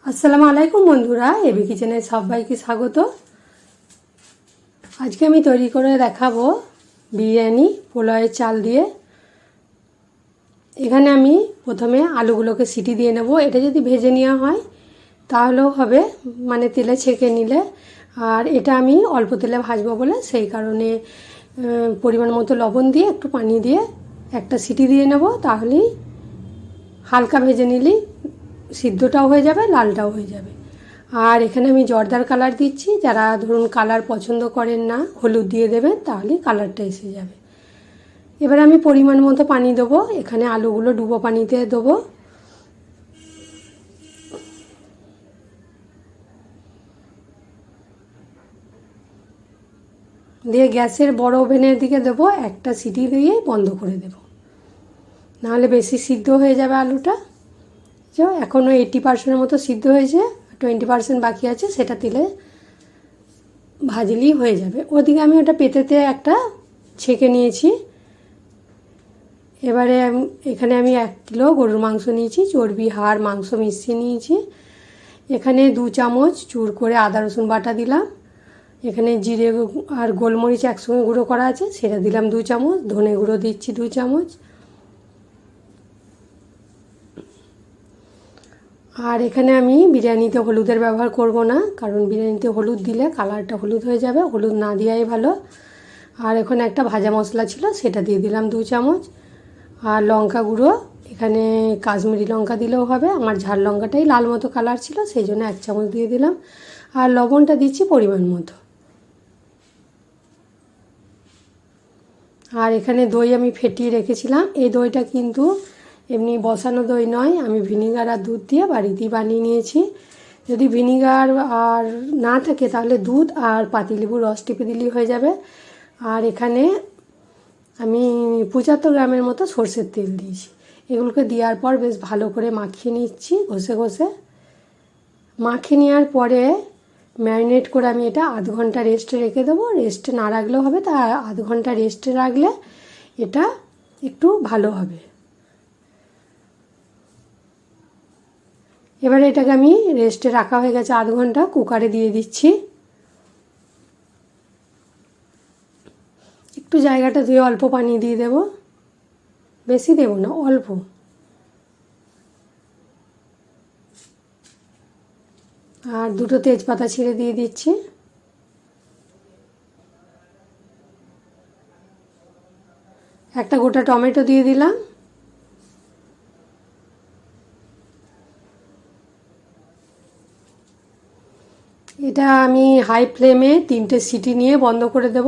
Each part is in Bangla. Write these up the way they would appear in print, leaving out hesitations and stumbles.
আসসালামু আলাইকুম বন্ধুরা, এবি কিচেনে সবাইকে স্বাগত। আজকে আমি তৈরি করে দেখাবো বিরিয়ানি পোলাওয়ের চাল দিয়ে। এখানে আমি প্রথমে আলুগুলোকে সিটি দিয়ে নেব। এটা যদি ভেজে নেওয়া হয় তাহলেও হবে, মানে তেলে ছেঁকে নিলে। আর এটা আমি অল্প তেলে ভাজবো বলে সেই কারণে পরিমাণ মতো লবণ দিয়ে একটু পানি দিয়ে একটা সিটি দিয়ে নেব। তাহলেই হালকা ভেজে নিলেই সিদ্ধটাও হয়ে যাবে, লালটাও হয়ে যাবে। আর এখানে আমি জর্দার কালার দিচ্ছি। যারা ধরুন কালার পছন্দ করেন না, হলুদ দিয়ে দেবেন, তাহলে কালারটা এসে যাবে। এবার আমি পরিমাণ মতো পানি দেবো। এখানে আলুগুলো ডুবো পানিতে দেবো। দিয়ে গ্যাসের বড় ওভেনের দিকে দেবো, একটা সিটি দিয়ে বন্ধ করে দেব, নাহলে বেশি সিদ্ধ হয়ে যাবে আলুটা। এখনও 80% মতো সিদ্ধ হয়েছে, 20% বাকি আছে, সেটা তেলে ভাজলেই হয়ে যাবে। ওদিকে আমি ওটা পেতেতে একটা ছেঁকে নিয়েছি। এবারে এখানে আমি 1 কিলো গরুর মাংস নিয়েছি, চর্বি হাড় মাংস মিশিয়ে নিয়েছি। এখানে 2 চামচ চুর করে আদা রসুন বাটা দিলাম। এখানে জিরে আর গোলমরিচ একসঙ্গে গুঁড়ো করা আছে, সেটা দিলাম 2 চামচ। ধনে গুঁড়ো দিচ্ছি 2 চামচ। আর এখানে আমি বিরিয়ানিতে হলুদের ব্যবহার করব না, কারণ বিরিয়ানিতে হলুদ দিলে কালারটা হলুদ হয়ে যাবে, হলুদ না দেওয়াই ভালো। আর এখানে একটা ভাজা মশলা ছিল, সেটা দিয়ে দিলাম 2 চামচ। আর লঙ্কা গুঁড়ো, এখানে কাশ্মীরি লঙ্কা দিলেও হবে, আমার ঝাল লঙ্কাটাই লাল মতো কালার ছিল, সেই জন্য 1 চামচ দিয়ে দিলাম। আর লবণটা দিচ্ছি পরিমাণ মতো। আর এখানে দই আমি ফেটিয়ে রেখেছিলাম। এই দইটা কিন্তু এমনি বসানো দই নয়, আমি ভিনিগার আর দুধ দিয়ে বাড়িতেই বানিয়ে নিয়েছি। যদি ভিনিগার আর না থাকে তাহলে দুধ আর পাতিলেবুর রস টিপে দিলেই হয়ে যাবে। আর এখানে আমি 75 গ্রামের মতো সরষের তেল দিয়েছি। এগুলোকে দেওয়ার পর বেশ ভালো করে মাখিয়ে নিচ্ছি, ঘষে ঘষে মাখিয়ে নেওয়ার পরে ম্যারিনেট করে আমি এটা আধ ঘন্টা রেস্টে রেখে দেবো। রেস্টে না রাখলেও হবে, তা আধ ঘন্টা রেস্টে রাখলে এটা একটু ভালো হবে। এবারে এটাকে আমি রেস্টে রাখা হয়ে গেছে আধ ঘন্টা, কুকারে দিয়ে দিচ্ছি। একটু জায়গাটা ধুয়ে অল্প পানি দিয়ে দেব, বেশি দেব না, অল্প। আর 2টো তেজপাতা ছিঁড়ে দিয়ে দিচ্ছি। একটা গোটা টমেটো দিয়ে দিলাম। এটা আমি হাই ফ্লেমে 3টে সিটি নিয়ে বন্ধ করে দেব।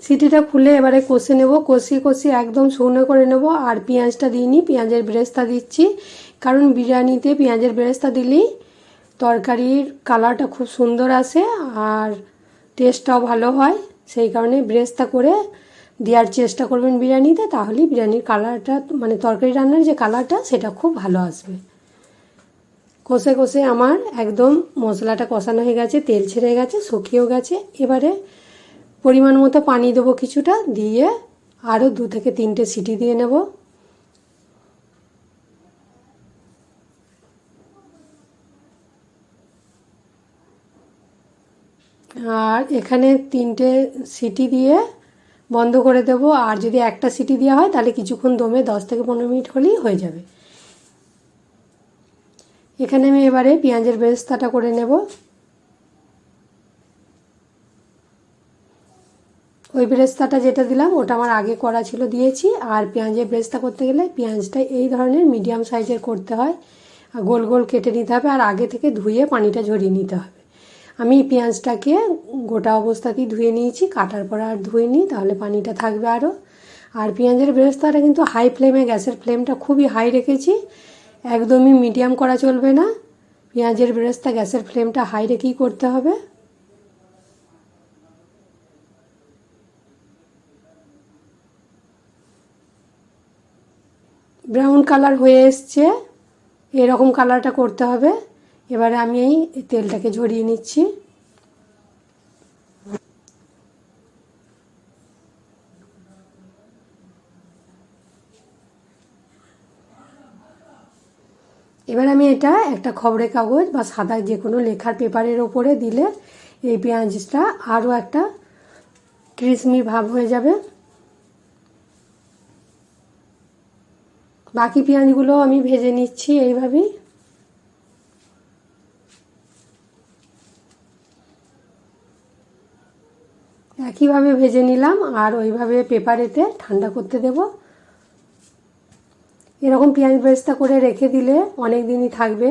সিটিটা খুলে এবারে কষে নেব, কষিয়ে কষিয়ে একদম শুকনো করে নেব। আর পেঁয়াজটা দিইনি, পেঁয়াজের বেরেস্তা দিচ্ছি, কারণ বিরিয়ানিতে পেঁয়াজের বেরেস্তা দিলেই তরকারির কালারটা খুব সুন্দর আসে আর টেস্টটাও ভালো হয়। সেই কারণে বেরেস্তা করে দেওয়ার চেষ্টা করবেন বিরিয়ানিতে, তাহলেই বিরিয়ানির কালারটা, মানে তরকারি রান্নার যে কালারটা, সেটা খুব ভালো আসবে। কষে কষে আমার একদম মশলাটা কষানো হয়ে গেছে, তেল ছেড়ে গেছে, শুকিয়েও গেছে। এবারে পরিমাণ মতো পানি দেবো কিছুটা, দিয়ে আরও 2 থেকে 3টে সিটি দিয়ে নেব। আর এখানে 3টে সিটি দিয়ে বন্ধ করে দেব। আর যদি একটা সিটি দেওয়া হয় তাহলে কিছুক্ষণ দমে 10 থেকে 15 মিনিট হলেই হয়ে যাবে। এখানে আমি এবারে পেঁয়াজের বেরেস্তাটা করে নেব। ওই বেরেস্তাটা যেটা দিলাম ওটা আমার আগে করা ছিল, দিয়েছি। আর পেঁয়াজের বেরেস্তা করতে গেলে পেঁয়াজটা এই ধরনের মিডিয়াম সাইজের করতে হয়, আর গোল গোল কেটে নিতে হবে, আর আগে থেকে ধুয়ে পানিটা ঝরিয়ে নিতে হবে। আমি পেঁয়াজটাকে গোটা অবস্থাতেই ধুয়ে নিয়েছি, কাটার পর আর ধুইনি, তাহলে পানিটা থাকবে আরও। আর পেঁয়াজের বেরেস্তাটা কিন্তু হাই ফ্লেমে, গ্যাসের ফ্লেমটা খুবই হাই রেখেছি, একদমই মিডিয়াম করা চলবে না। পেঁয়াজের বেরেস্তা গ্যাসের ফ্লেমটা হাই রেখেই করতে হবে। ব্রাউন কালার হয়ে এসছে, এরকম কালারটা করতে হবে। এবারে আমি এই তেলটাকে ঝরিয়ে নিচ্ছি। এবার আমি এটা একটা খবরের কাগজ বা সাদা যে কোনো লেখার পেপারের ওপরে দিলে এই পেঁয়াজটা আরও একটা ক্রিসমি ভাব হয়ে যাবে। বাকি পেঁয়াজগুলো আমি ভেজে নিচ্ছি এইভাবেই। একইভাবে ভেজে নিলাম আর ওইভাবে পেপারেতে ঠান্ডা করতে দেব। এরকম পেঁয়াজ বেরেস্তা করে রেখে দিলে অনেক দিনই থাকবে।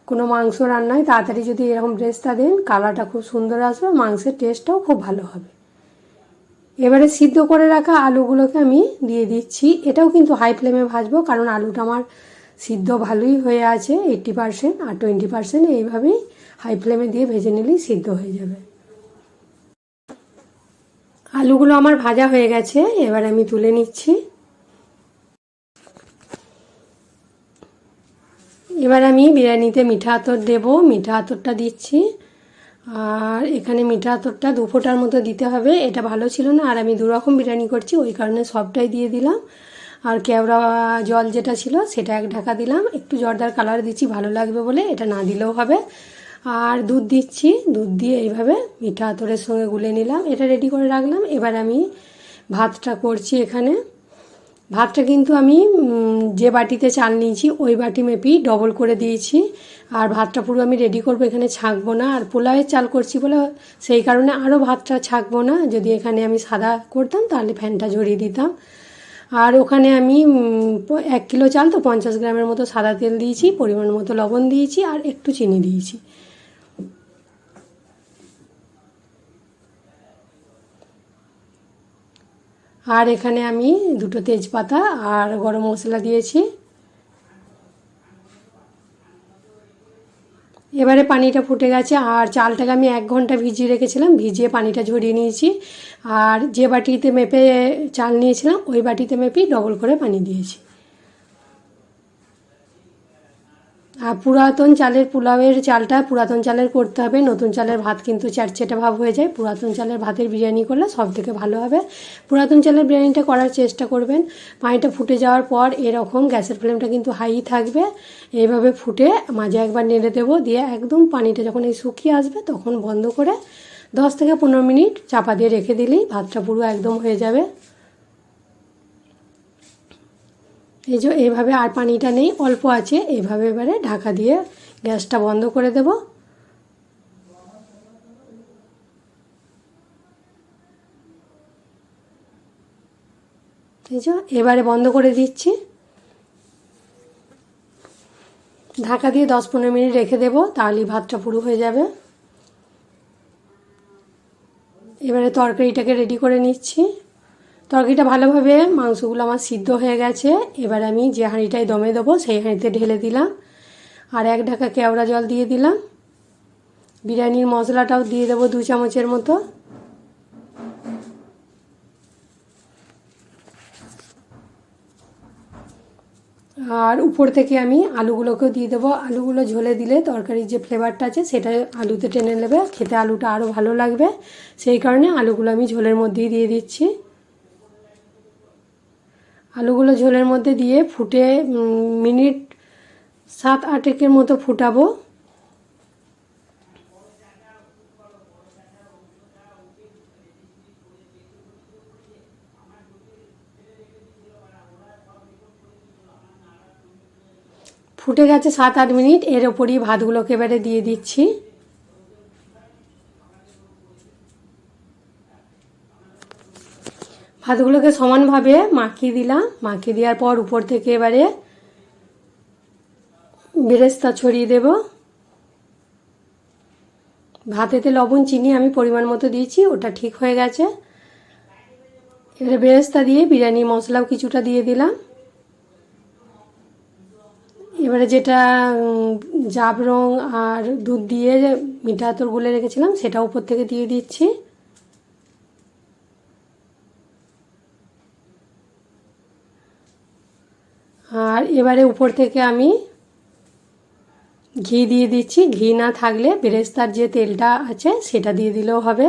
কোনো মাংস রান্নায় তাড়াতাড়ি যদি এরকম বেরেস্তা দেন কালারটা খুব সুন্দর আসবে, মাংসের টেস্টটাও খুব ভালো হবে। এবারে সিদ্ধ করে রাখা আলুগুলোকে আমি দিয়ে দিচ্ছি। এটাও কিন্তু হাই ফ্লেমে ভাজবো, কারণ আলুটা আমার সিদ্ধ ভালোই হয়ে আছে 80%, আর 20% এইভাবেই হাই ফ্লেমে দিয়ে ভেজে নিলেই সিদ্ধ হয়ে যাবে। আলুগুলো আমার ভাজা হয়ে গেছে, এবার আমি তুলে নিচ্ছি। এবার আমি বিরিয়ানিতে মিঠা আতর দেব, মিঠা আতরটা দিচ্ছি। আর এখানে মিঠা আতরটা 2 ফোঁটার মতো দিতে হবে। এটা ভালো ছিল না, আর আমি 2 রকম বিরিয়ানি করছি ওই কারণে সবটাই দিয়ে দিলাম। আর কেওড়া জল যেটা ছিল সেটা 1 ঢাকা দিলাম, একটু জর্দার কালার দিচ্ছি ভালো লাগবে বলে, এটা না দিলেও হবে। আর দুধ দিচ্ছি, দুধ দিয়ে এইভাবে মিঠা আতরের সঙ্গে গুলে নিলাম, এটা রেডি করে রাখলাম। এবার আমি ভাতটা করছি। এখানে ভাতটা কিন্তু আমি যে বাটিতে চাল নিয়েছি ওই বাটি মেপেই ডবল করে দিয়েছি। আর ভাতটা পুরো আমি রেডি করব, এখানে ছাঁকবো না। আর পোলাওয়ের চাল করছি বলে সেই কারণে আরও ভাতটা ছাঁকবো না। যদি এখানে আমি সাদা করতাম তাহলে ফ্যানটা ঝরিয়ে দিতাম। আর ওখানে আমি 1 কিলো চাল তো 50 গ্রামের মতো সাদা তেল দিয়েছি, পরিমাণ মতো লবণ দিয়েছি আর একটু চিনি দিয়েছি। আর এখানে আমি 2টো তেজপাতা আর গরম মশলা দিয়েছি। এবারে পানিটা ফুটে গেছে, আর চালটাকে আমি 1 ঘন্টা ভিজিয়ে রেখেছিলাম, ভিজিয়ে পানিটা ঝরিয়ে নিয়েছি। আর যে বাটিতে মেপে চাল নিয়েছিলাম ওই বাটিতে মেপেই ডবল করে পানি দিয়েছি। আর পুরাতন চালের পোলাওয়ের চালটা পুরাতন চালের করতে হবে, নতুন চালের ভাত কিন্তু চ্যাটচ্যাটে ভাব হয়ে যায়। পুরাতন চালের ভাতের বিরিয়ানি করলে সব থেকে ভালো হবে। পুরাতন চালের বিরিয়ানিটা করার চেষ্টা করবেন। পানিটা ফুটে যাওয়ার পর এরকম গ্যাসের ফ্লেমটা কিন্তু হাই থাকবে, এইভাবে ফুটে মাঝে একবার নেড়ে দেবো, দিয়ে একদম পানিটা যখন এই শুকিয়ে আসবে তখন বন্ধ করে 10 থেকে 15 মিনিট চাপা দিয়ে রেখে দিলেই ভাতটা পুরো একদম হয়ে যাবে। এই যে এইভাবে, আর পানিটা নেই, অল্প আছে, এইভাবে এবারে ঢাকা দিয়ে গ্যাসটা বন্ধ করে দেব। এই যে এবারে বন্ধ করে দিচ্ছি, ঢাকা দিয়ে 10-15 মিনিট রেখে দেব, তাহলেই ভাতটা পুরো হয়ে যাবে। এবারে তরকারিটাকে রেডি করে নিচ্ছি। তরকারিটা ভালোভাবে মাংসগুলো আমার সিদ্ধ হয়ে গেছে। এবার আমি যে হাঁড়িটায় দমে দেবো সেই হাঁড়িতে ঢেলে দিলাম, আর 1 ঢাকা কেওড়া জল দিয়ে দিলাম। বিরিয়ানির মশলাটাও দিয়ে দেবো 2 চামচের মতো। আর উপর থেকে আমি আলুগুলোকেও দিয়ে দেবো। আলুগুলো ঝোলে দিলে তরকারির যে ফ্লেভারটা আছে সেটা আলুতে টেনে নেবে, খেতে আলুটা আরও ভালো লাগবে। সেই কারণে আলুগুলো আমি ঝোলের মধ্যেই দিয়ে দিচ্ছি। আলুগুলো ঝোলের মধ্যে দিয়ে ফুটে মিনিট 7-8 মতো ফুটাবো। ফুটে গেছে 7-8 মিনিট, এর ওপরই ভাতগুলোকে এবারে দিয়ে দিচ্ছি। ভাতগুলোকে সমানভাবে মাখিয়ে দিলাম, মাখিয়ে দেওয়ার পর উপর থেকে এবারে বেরেস্তা ছড়িয়ে দেব। ভাতেতে লবণ চিনি আমি পরিমাণ মতো দিয়েছি, ওটা ঠিক হয়ে গেছে। এবারে বেরেস্তা দিয়ে বিরিয়ানি মশলাও কিছুটা দিয়ে দিলাম। এবারে যেটা জাফরং আর দুধ দিয়ে মিঠা আতর গুলে রেখেছিলাম সেটা উপর থেকে দিয়ে দিচ্ছি। আর এবারে উপর থেকে আমি ঘি দিয়ে দিচ্ছি। ঘি না থাকলে বেরেস্তার যে তেলটা আছে সেটা দিয়ে দিলেও হবে।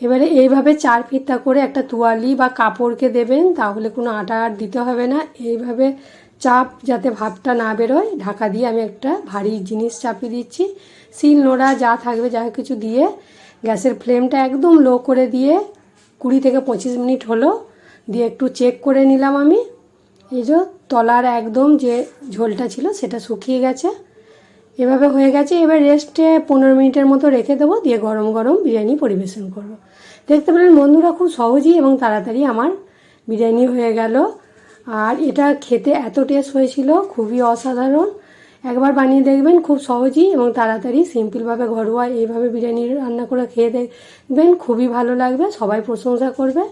এবারে এইভাবে 4 ফিতা করে একটা তোয়ালি বা কাপড়কে দেবেন, তাহলে কোনো আটা আর দিতে হবে না। এইভাবে চাপ যাতে ভাপটা না বেরোয় ঢাকা দিয়ে আমি একটা ভারী জিনিস চাপিয়ে দিচ্ছি। শিল নোড়া যা থাকবে যা কিছু দিয়ে গ্যাসের ফ্লেমটা একদম লো করে দিয়ে 20 থেকে 25 মিনিট হলো, দিয়ে একটু চেক করে নিলাম আমি। এই যে তলার একদম যে ঝোলটা ছিল সেটা শুকিয়ে গেছে, এভাবে হয়ে গেছে। এবার রেস্টে 15 মিনিটের মতো রেখে দেবো, দিয়ে গরম গরম বিরিয়ানি পরিবেশন করব। দেখতে পেলেন বন্ধুরা, খুব সহজেই এবং তাড়াতাড়ি আমার বিরিয়ানি হয়ে গেল। আর এটা খেতে এত টেস্ট হয়েছিল, খুবই অসাধারণ। একবার বানিয়ে দেখবেন, খুব সহজেই এবং তাড়াতাড়ি সিম্পলভাবে ঘরোয়া এইভাবে বিরিয়ানি রান্না করে খেয়ে দেখবেন, খুবই ভালো লাগবে, সবাই প্রশংসা করবে।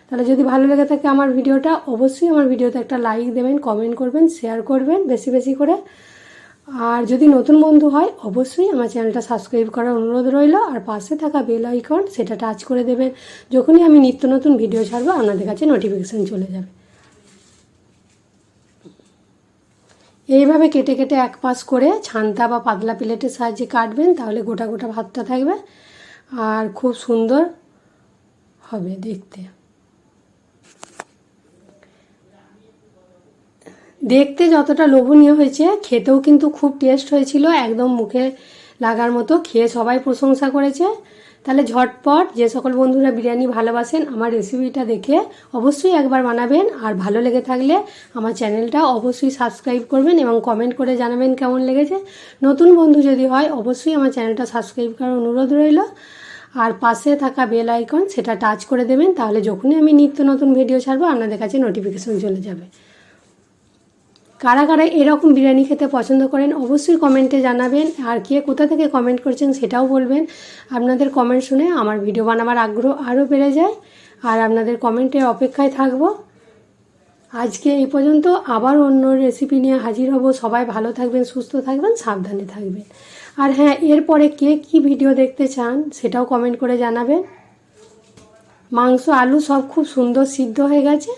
তাহলে যদি ভালো লেগে থাকে আমার ভিডিওটা, অবশ্যই আমার ভিডিওতে একটা লাইক দেবেন, কমেন্ট করবেন, শেয়ার করবেন বেশি বেশি করে। আর যদি নতুন বন্ধু হয় অবশ্যই আমার চ্যানেলটা সাবস্ক্রাইব করার অনুরোধ রইল। আর পাশে থাকা বেল আইকন সেটা টাচ করে দেবেন, যখনই আমি নিত্য নতুন ভিডিও ছাড়বো আপনাদের কাছে নোটিফিকেশান চলে যাবে। এইভাবে কেটে কেটে এক পাশ করে ছান্তা বা পাতলা প্লেটের সাহায্যে কাটবেন, তাহলে গোটা গোটা ভাতটা থাকবে আর খুব সুন্দর হবে দেখতে। দেখতে যতটা লোভনীয় হয়েছে, খেতেও কিন্তু খুব টেস্ট হয়েছিল, একদম মুখে লাগার মতো। খেয়ে সবাই প্রশংসা করেছে। তাহলে ঝটপট যে সকল বন্ধুরা বিরিয়ানি ভালোবাসেন আমার রেসিপিটা দেখে অবশ্যই একবার বানাবেন। আর ভালো লেগে থাকলে আমার চ্যানেলটা অবশ্যই সাবস্ক্রাইব করবেন এবং কমেন্ট করে জানাবেন কেমন লেগেছে। নতুন বন্ধু যদি হয় অবশ্যই আমার চ্যানেলটা সাবস্ক্রাইব করার অনুরোধ রইল। আর পাশে থাকা বেল আইকন সেটা টাচ করে দেবেন, তাহলে যখনই আমি নিত্য নতুন ভিডিও ছাড়বো আপনাদের কাছে নোটিফিকেশন চলে যাবে। কারা কারা এরকম বিরিয়ানি খেতে পছন্দ করেন অবশ্যই কমেন্টে জানাবেন। আর কে কোথা থেকে কমেন্ট করছেন সেটাও বলবেন। আপনাদের কমেন্ট শুনে আমার ভিডিও বানাবার আগ্রহ আরও বেড়ে যায়। আর আপনাদের কমেন্টের অপেক্ষায় থাকব। আজকে এই পর্যন্ত, আবার অন্য রেসিপি নিয়ে হাজির হব। সবাই ভালো থাকবেন, সুস্থ থাকবেন, সাবধানে থাকবেন। আর হ্যাঁ, এরপরে কে কী ভিডিও দেখতে চান সেটাও কমেন্ট করে জানাবেন। মাংস আলু সব খুব সুন্দর সিদ্ধ হয়ে গেছে।